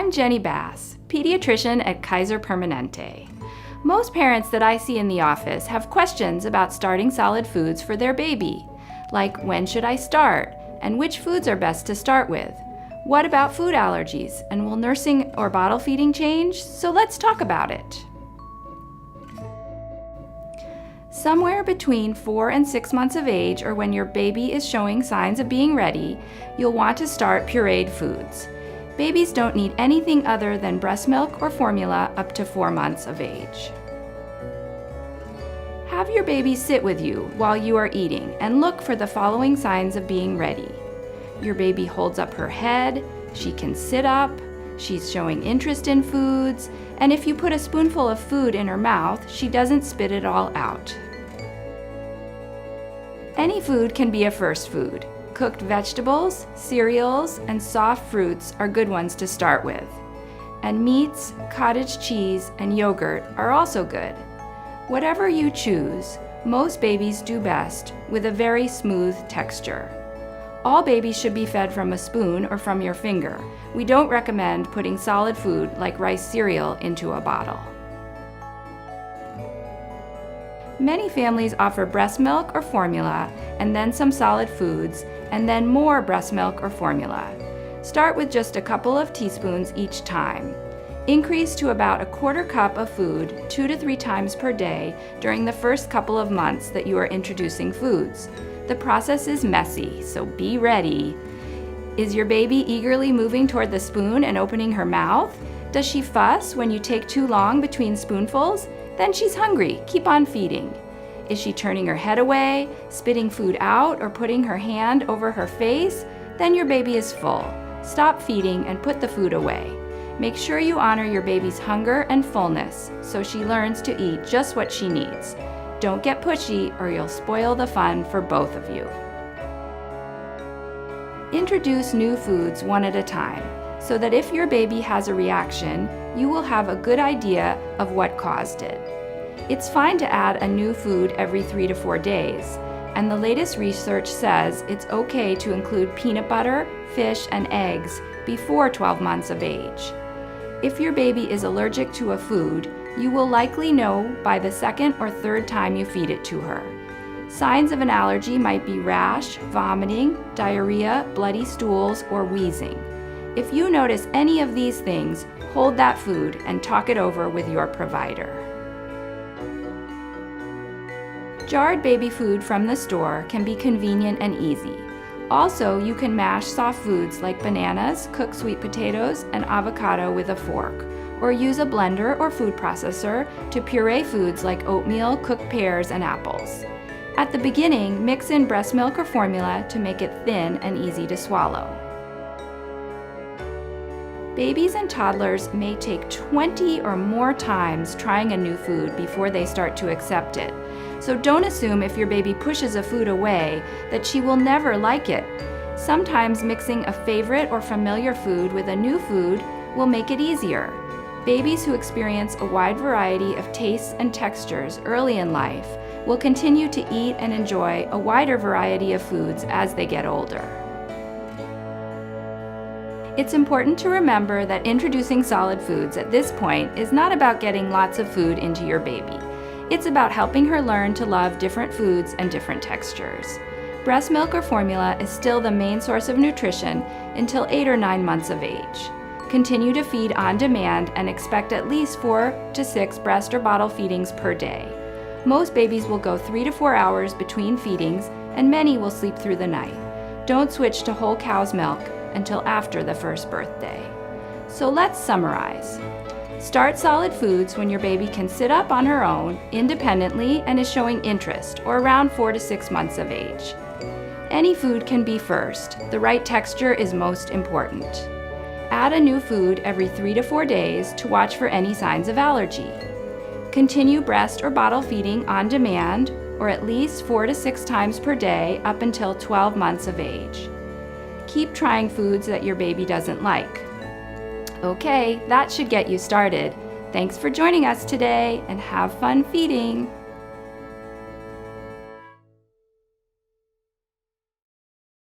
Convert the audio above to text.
I'm Jenny Bass, pediatrician at Kaiser Permanente. Most parents that I see in the office have questions about starting solid foods for their baby, like when should I start, and which foods are best to start with? What about food allergies, and will nursing or bottle feeding change? So let's talk about it. Somewhere between 4 and 6 months of age, or when your baby is showing signs of being ready, you'll want to start pureed foods. Babies don't need anything other than breast milk or formula up to 4 months of age. Have your baby sit with you while you are eating and look for the following signs of being ready. Your baby holds up her head, she can sit up, she's showing interest in foods, and if you put a spoonful of food in her mouth, she doesn't spit it all out. Any food can be a first food. Cooked vegetables, cereals, and soft fruits are good ones to start with. And meats, cottage cheese, and yogurt are also good. Whatever you choose, most babies do best with a very smooth texture. All babies should be fed from a spoon or from your finger. We don't recommend putting solid food like rice cereal into a bottle. Many families offer breast milk or formula, and then some solid foods, and then more breast milk or formula. Start with just a couple of teaspoons each time. Increase to about a quarter cup of food 2 to 3 times per day during the first couple of months that you are introducing foods. The process is messy, so be ready. Is your baby eagerly moving toward the spoon and opening her mouth? Does she fuss when you take too long between spoonfuls? Then she's hungry. Keep on feeding. Is she turning her head away, spitting food out, or putting her hand over her face? Then your baby is full. Stop feeding and put the food away. Make sure you honor your baby's hunger and fullness so she learns to eat just what she needs. Don't get pushy or you'll spoil the fun for both of you. Introduce new foods one at a time so that if your baby has a reaction, you will have a good idea of what caused it. It's fine to add a new food every 3 to 4 days, and the latest research says it's okay to include peanut butter, fish, and eggs before 12 months of age. If your baby is allergic to a food, you will likely know by the 2nd or 3rd time you feed it to her. Signs of an allergy might be rash, vomiting, diarrhea, bloody stools, or wheezing. If you notice any of these things, hold that food and talk it over with your provider. Jarred baby food from the store can be convenient and easy. Also, you can mash soft foods like bananas, cooked sweet potatoes, and avocado with a fork, or use a blender or food processor to puree foods like oatmeal, cooked pears, and apples. At the beginning, mix in breast milk or formula to make it thin and easy to swallow. Babies and toddlers may take 20 or more times trying a new food before they start to accept it. So don't assume if your baby pushes a food away that she will never like it. Sometimes mixing a favorite or familiar food with a new food will make it easier. Babies who experience a wide variety of tastes and textures early in life will continue to eat and enjoy a wider variety of foods as they get older. It's important to remember that introducing solid foods at this point is not about getting lots of food into your baby. It's about helping her learn to love different foods and different textures. Breast milk or formula is still the main source of nutrition until 8 or 9 months of age. Continue to feed on demand and expect at least 4 to 6 breast or bottle feedings per day. Most babies will go 3 to 4 hours between feedings, and many will sleep through the night. Don't switch to whole cow's milk until after the first birthday. So let's summarize. Start solid foods when your baby can sit up on her own independently and is showing interest, or around 4 to 6 months of age. Any food can be first. The right texture is most important. Add a new food every 3 to 4 days to watch for any signs of allergy. Continue breast or bottle feeding on demand, or at least 4 to 6 times per day up until 12 months of age. Keep trying foods that your baby doesn't like. Okay, that should get you started. Thanks for joining us today, and have fun feeding.